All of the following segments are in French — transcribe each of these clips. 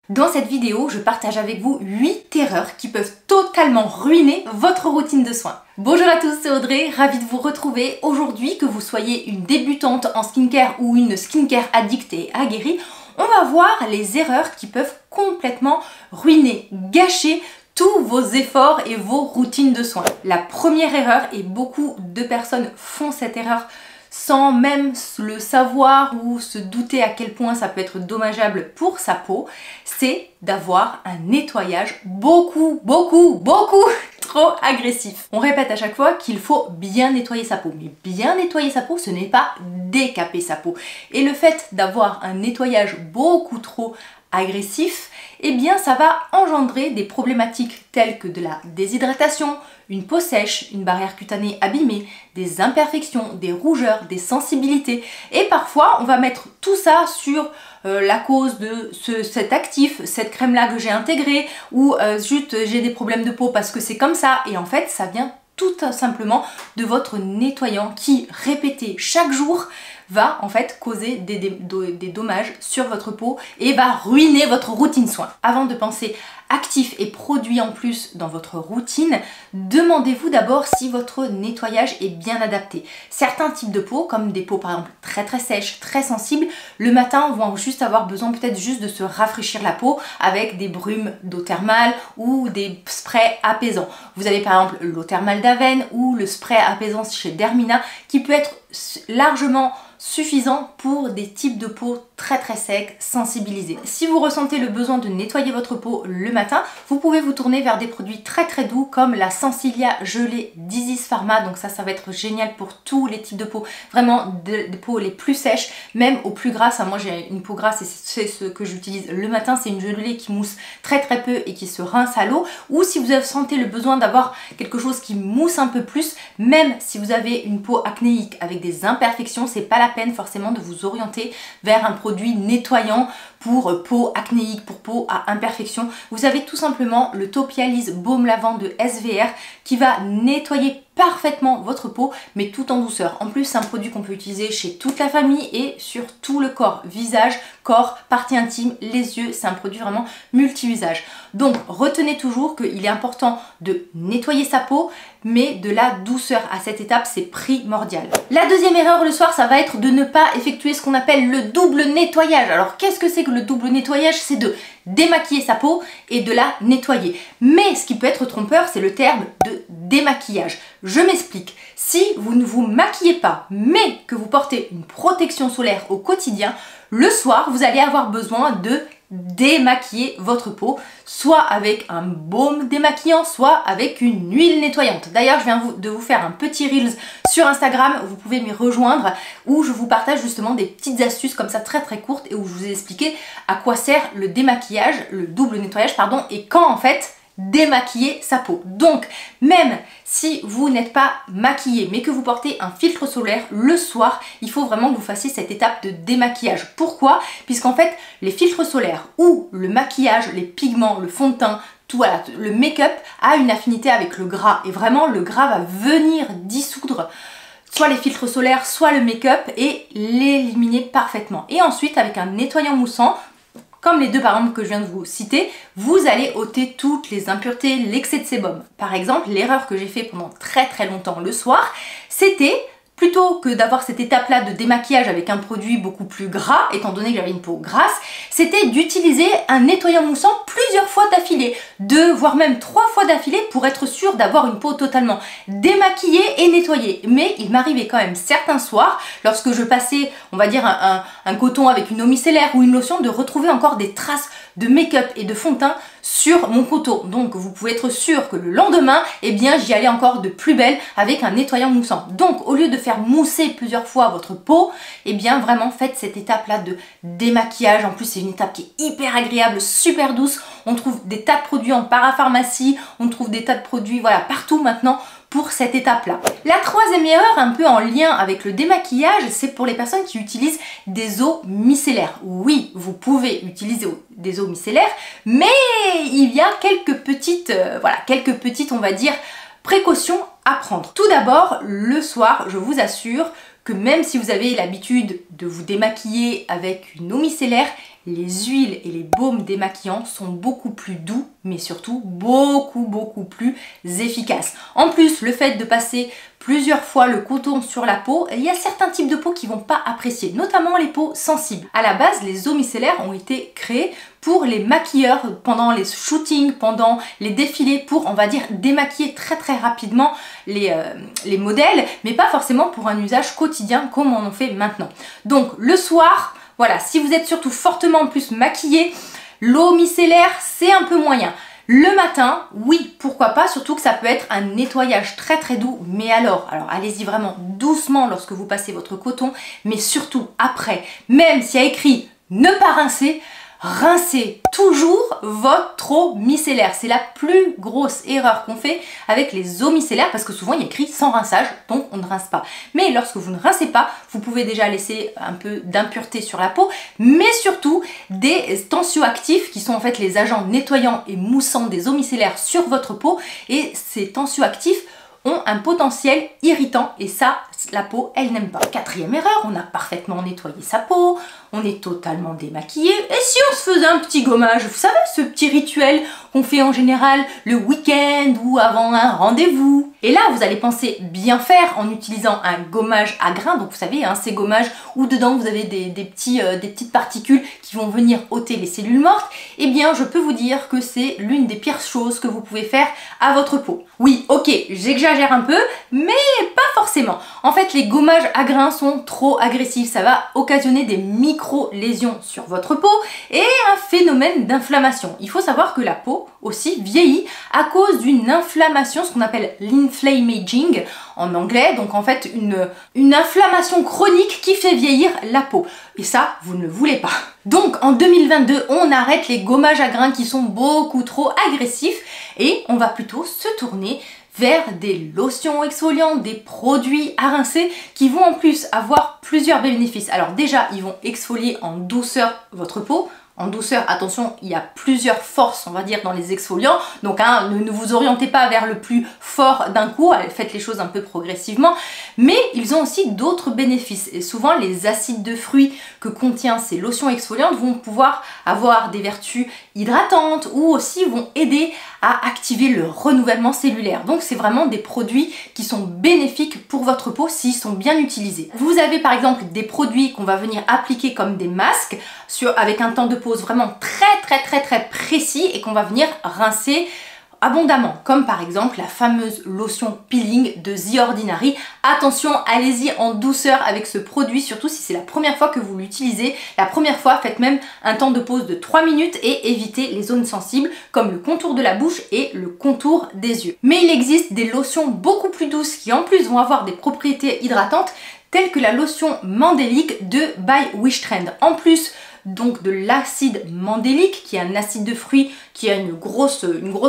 Dans cette vidéo, je partage avec vous 8 erreurs qui peuvent totalement ruiner votre routine de soins. Bonjour à tous, c'est Audrey, ravie de vous retrouver. Aujourd'hui, que vous soyez une débutante en skincare ou une skincare addict et aguerrie, on va voir les erreurs qui peuvent complètement ruiner, gâcher tous vos efforts et vos routines de soins. La première erreur, et beaucoup de personnes font cette erreur sans même le savoir ou se douter à quel point ça peut être dommageable pour sa peau, c'est d'avoir un nettoyage beaucoup trop agressif. On répète à chaque fois qu'il faut bien nettoyer sa peau, mais bien nettoyer sa peau, ce n'est pas décaper sa peau. Et le fait d'avoir un nettoyage beaucoup trop agressif, eh bien ça va engendrer des problématiques telles que de la déshydratation, une peau sèche, une barrière cutanée abîmée, des imperfections, des rougeurs, des sensibilités. Et parfois, on va mettre tout ça sur la cause de cet actif, cette crème-là que j'ai intégrée, ou juste j'ai des problèmes de peau parce que c'est comme ça. Et en fait, ça vient tout simplement de votre nettoyant qui, répété chaque jour, va en fait causer des dommages sur votre peau et va ruiner votre routine soin. Avant de penser actifs et produits en plus dans votre routine, demandez-vous d'abord si votre nettoyage est bien adapté. Certains types de peau, comme des peaux par exemple très sèches, très sensibles, le matin vont juste avoir besoin peut-être juste de se rafraîchir la peau avec des brumes d'eau thermale ou des sprays apaisants. Vous avez par exemple l'eau thermale d'Avène ou le spray apaisant chez Dermina qui peut être largement suffisant pour des types de peau très secs, sensibilisés. Si vous ressentez le besoin de nettoyer votre peau le matin, vous pouvez vous tourner vers des produits très doux comme la Sensilia gelée d'Isis Pharma. Donc ça va être génial pour tous les types de peau, vraiment des peaux les plus sèches, même aux plus grasses. Moi j'ai une peau grasse et c'est ce que j'utilise le matin, c'est une gelée qui mousse très peu et qui se rince à l'eau. Ou si vous sentez le besoin d'avoir quelque chose qui mousse un peu plus, même si vous avez une peau acnéique avec des imperfections, c'est pas la peine forcément de vous orienter vers un produit nettoyant pour peau acnéique, pour peau à imperfection. Vous avez tout simplement le Topialyse Baume Lavande de SVR qui va nettoyer parfaitement votre peau, mais tout en douceur. En plus, c'est un produit qu'on peut utiliser chez toute la famille et sur tout le corps, visage, corps, partie intime, les yeux. C'est un produit vraiment multi-usage. Donc, retenez toujours qu'il est important de nettoyer sa peau, mais de la douceur à cette étape, c'est primordial. La deuxième erreur le soir, ça va être de ne pas effectuer ce qu'on appelle le double nettoyage. Alors, qu'est-ce que c'est que le double nettoyage? C'est de démaquiller sa peau et de la nettoyer. Mais ce qui peut être trompeur, c'est le terme de démaquillage. Je m'explique. Si vous ne vous maquillez pas, mais que vous portez une protection solaire au quotidien, le soir, vous allez avoir besoin de démaquiller votre peau, soit avec un baume démaquillant, soit avec une huile nettoyante. D'ailleurs, je viens de vous faire un petit Reels sur Instagram, vous pouvez m'y rejoindre, où je vous partage justement des petites astuces comme ça très courtes et où je vous ai expliqué à quoi sert le démaquillage, le double nettoyage, pardon, et quand en fait démaquiller sa peau. Donc, même si vous n'êtes pas maquillé mais que vous portez un filtre solaire le soir, il faut vraiment que vous fassiez cette étape de démaquillage. Pourquoi? Puisqu'en fait, les filtres solaires ou le maquillage, les pigments, le fond de teint, tout, voilà, le make-up a une affinité avec le gras et vraiment le gras va venir dissoudre soit les filtres solaires, soit le make-up et l'éliminer parfaitement. Et ensuite, avec un nettoyant moussant, comme les deux par exemple que je viens de vous citer, vous allez ôter toutes les impuretés, l'excès de sébum. Par exemple, l'erreur que j'ai fait pendant très longtemps le soir, c'était plutôt que d'avoir cette étape-là de démaquillage avec un produit beaucoup plus gras, étant donné que j'avais une peau grasse, c'était d'utiliser un nettoyant moussant plusieurs fois d'affilée, 2 voire même 3 fois d'affilée pour être sûr d'avoir une peau totalement démaquillée et nettoyée. Mais il m'arrivait quand même certains soirs, lorsque je passais, on va dire, un coton avec une eau micellaire ou une lotion, de retrouver encore des traces de make-up et de fond de teint sur mon coton. Donc vous pouvez être sûr que le lendemain, eh bien j'y allais encore de plus belle avec un nettoyant moussant. Donc au lieu de faire mousser plusieurs fois votre peau, eh bien vraiment faites cette étape là de démaquillage. En plus c'est une étape qui est hyper agréable, super douce. On trouve des tas de produits en parapharmacie, on trouve des tas de produits voilà partout maintenant pour cette étape-là. La troisième erreur, un peu en lien avec le démaquillage, c'est pour les personnes qui utilisent des eaux micellaires. Oui, vous pouvez utiliser des eaux micellaires, mais il y a quelques petites, on va dire, précautions à prendre. Tout d'abord, le soir, je vous assure que même si vous avez l'habitude de vous démaquiller avec une eau micellaire, les huiles et les baumes démaquillants sont beaucoup plus doux, mais surtout beaucoup plus efficaces. En plus, le fait de passer plusieurs fois le coton sur la peau, il y a certains types de peau qui vont pas apprécier, notamment les peaux sensibles. À la base, les eaux micellaires ont été créées pour les maquilleurs pendant les shootings, pendant les défilés, pour, on va dire, démaquiller très rapidement les modèles, mais pas forcément pour un usage quotidien comme on en fait maintenant. Donc le soir, voilà, si vous êtes surtout fortement en plus maquillé, l'eau micellaire, c'est un peu moyen. Le matin, oui, pourquoi pas, surtout que ça peut être un nettoyage très doux, mais alors allez-y vraiment doucement lorsque vous passez votre coton, mais surtout après, même s'il y a écrit ne pas rincer, rincez toujours votre eau micellaire. C'est la plus grosse erreur qu'on fait avec les eaux micellaires parce que souvent il y a écrit sans rinçage, donc on ne rince pas. Mais lorsque vous ne rincez pas, vous pouvez déjà laisser un peu d'impureté sur la peau, mais surtout des tensioactifs qui sont en fait les agents nettoyants et moussants des eaux micellaires sur votre peau, et ces tensioactifs ont un potentiel irritant et ça, la peau, elle n'aime pas. Quatrième erreur, on a parfaitement nettoyé sa peau, on est totalement démaquillé. Et si on se faisait un petit gommage, vous savez, ce petit rituel qu'on fait en général le week-end ou avant un rendez-vous. Et là, vous allez penser bien faire en utilisant un gommage à grains. Donc vous savez, hein, ces gommages où dedans vous avez des petites particules qui vont venir ôter les cellules mortes. Eh bien, je peux vous dire que c'est l'une des pires choses que vous pouvez faire à votre peau. Oui, ok, j'exagère un peu, mais pas forcément. En fait, les gommages à grains sont trop agressifs. Ça va occasionner des micro-lésions sur votre peau et un phénomène d'inflammation. Il faut savoir que la peau aussi vieillit à cause d'une inflammation, ce qu'on appelle l'inflammaging en anglais. Donc en fait, une inflammation chronique qui fait vieillir la peau. Et ça, vous ne le voulez pas. Donc en 2022, on arrête les gommages à grains qui sont beaucoup trop agressifs et on va plutôt se tourner vers des lotions exfoliantes, des produits à rincer qui vont en plus avoir plusieurs bénéfices. Alors déjà, ils vont exfolier en douceur votre peau. En douceur, attention, il y a plusieurs forces, on va dire, dans les exfoliants. Donc, hein, ne vous orientez pas vers le plus fort d'un coup, faites les choses un peu progressivement. Mais ils ont aussi d'autres bénéfices. Et souvent, les acides de fruits que contient ces lotions exfoliantes vont pouvoir avoir des vertus hydratantes ou aussi vont aider à activer le renouvellement cellulaire. Donc, c'est vraiment des produits qui sont bénéfiques pour votre peau s'ils sont bien utilisés. Vous avez par exemple des produits qu'on va venir appliquer comme des masques avec un temps de pause vraiment très précis et qu'on va venir rincer abondamment, comme par exemple la fameuse lotion peeling de The Ordinary. Attention, allez-y en douceur avec ce produit, surtout si c'est la première fois que vous l'utilisez. La première fois, faites même un temps de pause de 3 minutes et évitez les zones sensibles comme le contour de la bouche et le contour des yeux. Mais il existe des lotions beaucoup plus douces qui en plus vont avoir des propriétés hydratantes telles que la lotion mandélique de By Wishtrend. En plus donc de l'acide mandélique, qui est un acide de fruits qui a une grosse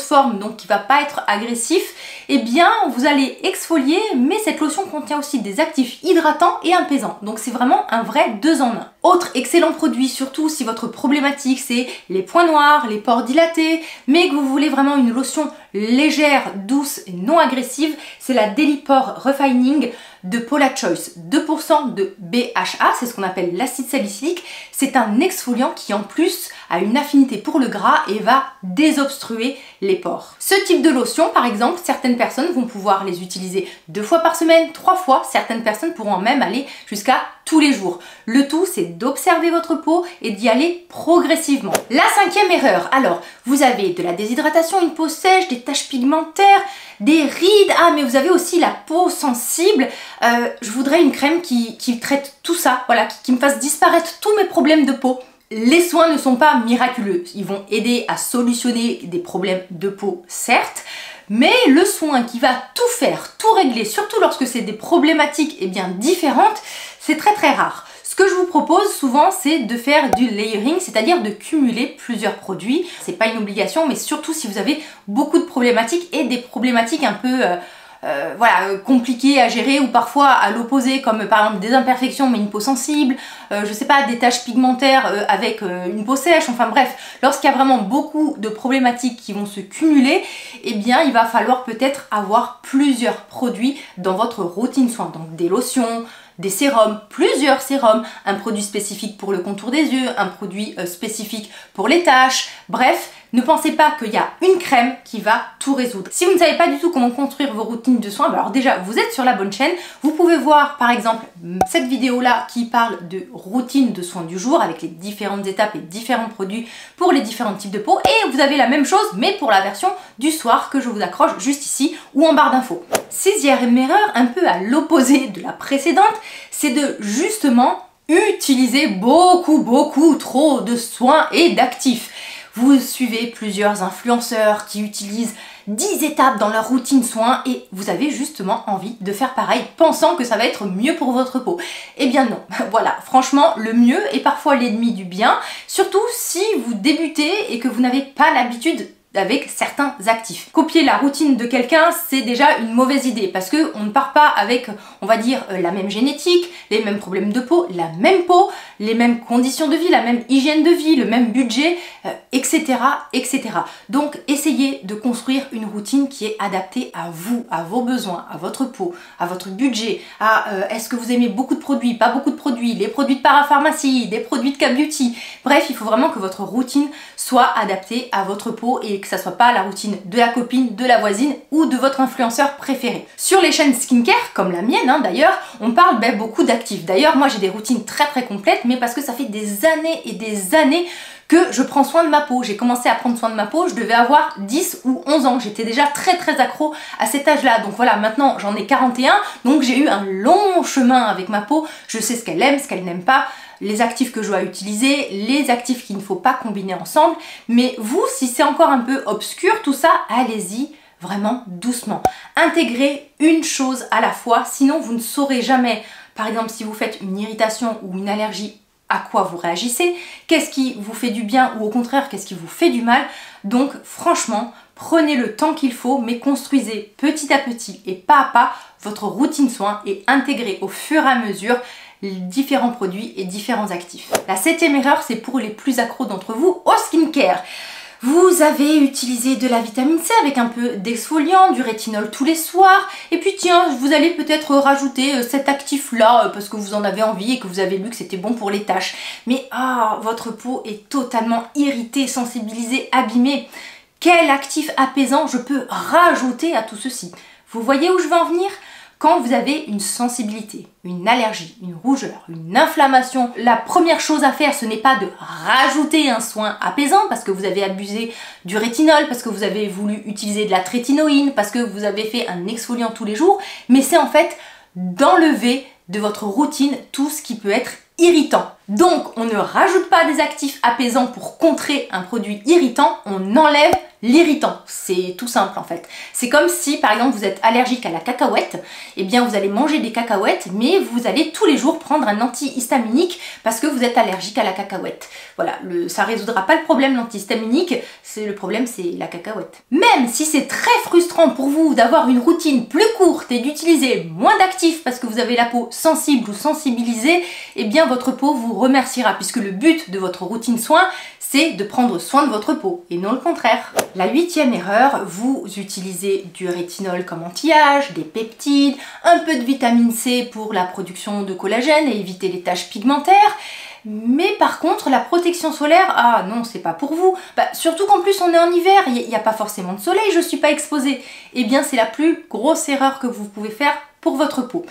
forme, donc qui va pas être agressif, eh bien vous allez exfolier, mais cette lotion contient aussi des actifs hydratants et apaisants. Donc c'est vraiment un vrai 2 en 1. Autre excellent produit, surtout si votre problématique c'est les points noirs, les pores dilatés, mais que vous voulez vraiment une lotion légère, douce et non agressive, c'est la Daily Pore Refining de Paula Choice. 2% de BHA, c'est ce qu'on appelle l'acide salicylique. C'est un exfoliant qui en plus a une affinité pour le gras et va désobstruer les pores. Ce type de lotion, par exemple, certaines personnes vont pouvoir les utiliser 2 fois par semaine, 3 fois. Certaines personnes pourront même aller jusqu'à tous les jours. Le tout, c'est d'observer votre peau et d'y aller progressivement. La 5e erreur, alors, vous avez de la déshydratation, une peau sèche, des taches pigmentaires, des rides, ah mais vous avez aussi la peau sensible. Je voudrais une crème qui traite tout ça, voilà, qui me fasse disparaître tous mes problèmes de peau. Les soins ne sont pas miraculeux, ils vont aider à solutionner des problèmes de peau, certes, mais le soin qui va tout faire, tout régler, surtout lorsque c'est des problématiques bien différentes, c'est très rare. Ce que je vous propose souvent, c'est de faire du layering, c'est-à-dire de cumuler plusieurs produits. C'est pas une obligation, mais surtout si vous avez beaucoup de problématiques et des problématiques un peu compliquées à gérer ou parfois à l'opposé, comme par exemple des imperfections mais une peau sensible, je sais pas, des taches pigmentaires avec une peau sèche, enfin bref, lorsqu'il y a vraiment beaucoup de problématiques qui vont se cumuler, eh bien il va falloir peut-être avoir plusieurs produits dans votre routine soin, donc des lotions, des sérums, plusieurs sérums, un produit spécifique pour le contour des yeux, un produit spécifique pour les taches, bref, ne pensez pas qu'il y a une crème qui va tout résoudre. Si vous ne savez pas du tout comment construire vos routines de soins, alors déjà vous êtes sur la bonne chaîne. Vous pouvez voir par exemple cette vidéo là qui parle de routine de soins du jour avec les différentes étapes et différents produits pour les différents types de peau. Et vous avez la même chose mais pour la version du soir que je vous accroche juste ici ou en barre d'infos. Sixième erreur, un peu à l'opposé de la précédente, c'est de justement utiliser beaucoup trop de soins et d'actifs. Vous suivez plusieurs influenceurs qui utilisent 10 étapes dans leur routine soins et vous avez justement envie de faire pareil, pensant que ça va être mieux pour votre peau. Eh bien non, voilà, franchement, le mieux est parfois l'ennemi du bien, surtout si vous débutez et que vous n'avez pas l'habitude avec certains actifs. Copier la routine de quelqu'un, c'est déjà une mauvaise idée parce que on ne part pas avec, on va dire, la même génétique, les mêmes problèmes de peau, les mêmes conditions de vie, la même hygiène de vie, le même budget, etc., etc. Donc, essayez de construire une routine qui est adaptée à vous, à vos besoins, à votre peau, à votre budget, à est-ce que vous aimez beaucoup de produits, pas beaucoup de produits, les produits de parapharmacie, des produits de K-Beauty. Bref, il faut vraiment que votre routine soit adaptée à votre peau et que ça soit pas la routine de la copine, de la voisine ou de votre influenceur préféré. Sur les chaînes skincare, comme la mienne d'ailleurs, on parle beaucoup d'actifs. D'ailleurs, moi j'ai des routines très complètes, mais parce que ça fait des années et des années que je prends soin de ma peau. J'ai commencé à prendre soin de ma peau, je devais avoir 10 ou 11 ans. J'étais déjà très accro à cet âge-là. Donc voilà, maintenant j'en ai 41, donc j'ai eu un long chemin avec ma peau. Je sais ce qu'elle aime, ce qu'elle n'aime pas, les actifs que je dois utiliser, les actifs qu'il ne faut pas combiner ensemble. Mais vous, si c'est encore un peu obscur tout ça, allez-y vraiment doucement. Intégrez une chose à la fois, sinon vous ne saurez jamais, par exemple si vous faites une irritation ou une allergie, à quoi vous réagissez, qu'est-ce qui vous fait du bien ou au contraire qu'est-ce qui vous fait du mal. Donc franchement, prenez le temps qu'il faut, mais construisez petit à petit et pas à pas votre routine soin et intégrez au fur et à mesure les différents produits et différents actifs. La septième erreur, c'est pour les plus accros d'entre vous au skincare. Vous avez utilisé de la vitamine C avec un peu d'exfoliant, du rétinol tous les soirs, et puis tiens, vous allez peut-être rajouter cet actif-là parce que vous en avez envie et que vous avez lu que c'était bon pour les taches. Mais votre peau est totalement irritée, sensibilisée, abîmée. Quel actif apaisant je peux rajouter à tout ceci? Vous voyez où je veux en venir? Quand vous avez une sensibilité, une allergie, une rougeur, une inflammation, la première chose à faire, ce n'est pas de rajouter un soin apaisant parce que vous avez abusé du rétinol, parce que vous avez voulu utiliser de la trétinoïne, parce que vous avez fait un exfoliant tous les jours, mais c'est en fait d'enlever de votre routine tout ce qui peut être irritant. Donc, on ne rajoute pas des actifs apaisants pour contrer un produit irritant, on enlève l'irritant. C'est tout simple en fait. C'est comme si par exemple vous êtes allergique à la cacahuète, et bien vous allez manger des cacahuètes, mais vous allez tous les jours prendre un antihistaminique parce que vous êtes allergique à la cacahuète. Voilà, ça résoudra pas le problème l'antihistaminique, le problème c'est la cacahuète. Même si c'est très frustrant pour vous d'avoir une routine plus courte et d'utiliser moins d'actifs parce que vous avez la peau sensible ou sensibilisée, et bien votre peau vous remerciera puisque le but de votre routine soin, c'est de prendre soin de votre peau et non le contraire. La huitième erreur, vous utilisez du rétinol comme anti-âge, des peptides, un peu de vitamine C pour la production de collagène et éviter les taches pigmentaires. Mais par contre, la protection solaire, ah non, c'est pas pour vous. Surtout qu'en plus on est en hiver, il n'y a pas forcément de soleil, je suis pas exposée. Eh bien, c'est la plus grosse erreur que vous pouvez faire pour votre peau.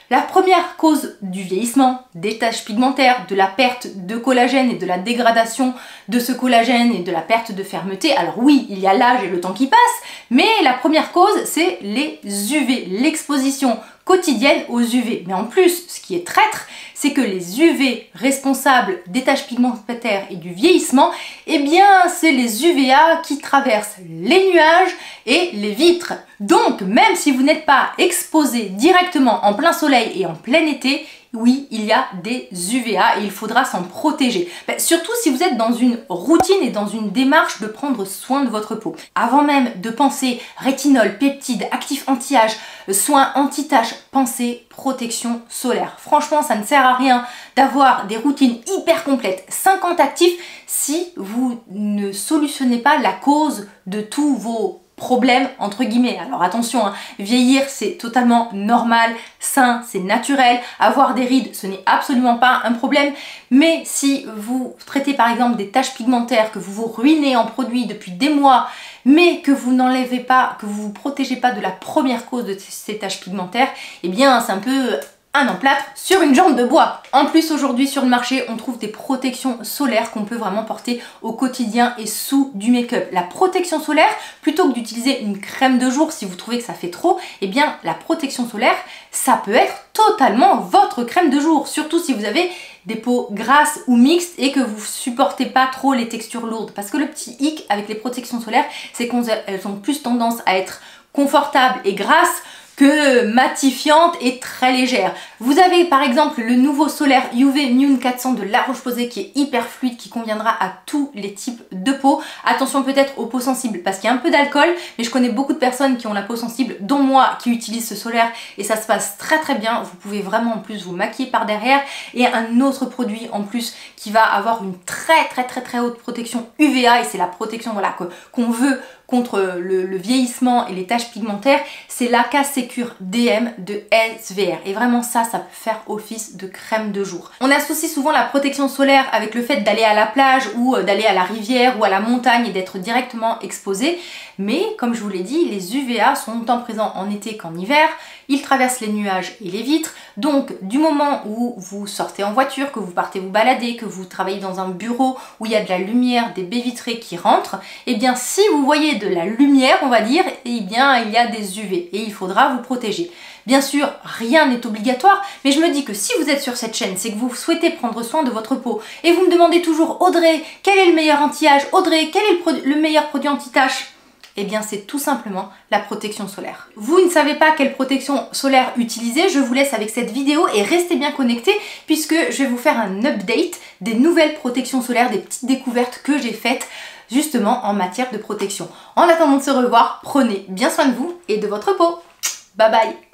La première cause du vieillissement, des taches pigmentaires, de la perte de collagène et de la dégradation de ce collagène et de la perte de fermeté. Alors oui, il y a l'âge et le temps qui passe, mais la première cause, c'est les UV, l'exposition quotidienne aux UV. Mais en plus, ce qui est traître, c'est que les UV responsables des taches pigmentaires et du vieillissement, eh bien, c'est les UVA qui traversent les nuages et les vitres. Donc, même si vous n'êtes pas exposé directement en plein soleil et en plein été, oui, il y a des UVA et il faudra s'en protéger. Surtout si vous êtes dans une routine et dans une démarche de prendre soin de votre peau. Avant même de penser rétinol, peptides, actifs anti-âge, soins anti-taches, pensez protection solaire. Franchement, ça ne sert à rien d'avoir des routines hyper complètes, 50 actifs, si vous ne solutionnez pas la cause de tous vos problème entre guillemets. Alors attention, hein, vieillir c'est totalement normal, sain, c'est naturel. Avoir des rides, ce n'est absolument pas un problème. Mais si vous traitez par exemple des taches pigmentaires, que vous vous ruinez en produits depuis des mois, mais que vous n'enlevez pas, que vous vous protégez pas de la première cause de ces taches pigmentaires, eh bien c'est un peu un emplâtre sur une jambe de bois. En plus, aujourd'hui sur le marché, on trouve des protections solaires qu'on peut vraiment porter au quotidien et sous du make-up. La protection solaire, plutôt que d'utiliser une crème de jour si vous trouvez que ça fait trop, eh bien la protection solaire, ça peut être totalement votre crème de jour, surtout si vous avez des peaux grasses ou mixtes et que vous supportez pas trop les textures lourdes. Parce que le petit hic avec les protections solaires, c'est qu'elles ont plus tendance à être confortables et grasses que matifiante et très légère. Vous avez par exemple le nouveau solaire UV Mune 400 de La Roche-Posay qui est hyper fluide, qui conviendra à tous les types de peau. Attention peut-être aux peaux sensibles parce qu'il y a un peu d'alcool, mais je connais beaucoup de personnes qui ont la peau sensible, dont moi, qui utilisent ce solaire et ça se passe très très bien. Vous pouvez vraiment en plus vous maquiller par derrière, et un autre produit en plus qui va avoir une très haute protection UVA, et c'est la protection voilà, qu'on veut contre le vieillissement et les taches pigmentaires, c'est l'Aka Secure DM de SVR. Et vraiment ça peut faire office de crème de jour. On associe souvent la protection solaire avec le fait d'aller à la plage ou d'aller à la rivière ou à la montagne et d'être directement exposé. Mais comme je vous l'ai dit, les UVA sont autant présents en été qu'en hiver. Ils traversent les nuages et les vitres. Donc du moment où vous sortez en voiture, que vous partez vous balader, que vous travaillez dans un bureau où il y a de la lumière, des baies vitrées qui rentrent, et bien si vous voyez de la lumière, on va dire, et bien il y a des UV et il faudra vous protéger. Bien sûr, rien n'est obligatoire, mais je me dis que si vous êtes sur cette chaîne, c'est que vous souhaitez prendre soin de votre peau et vous me demandez toujours: Audrey, quel est le meilleur anti-âge? Audrey, quel est le meilleur produit anti-tache? Eh bien c'est tout simplement la protection solaire. Vous ne savez pas quelle protection solaire utiliser, je vous laisse avec cette vidéo et restez bien connectés puisque je vais vous faire un update des nouvelles protections solaires, des petites découvertes que j'ai faites justement en matière de protection. En attendant de se revoir, prenez bien soin de vous et de votre peau. Bye bye!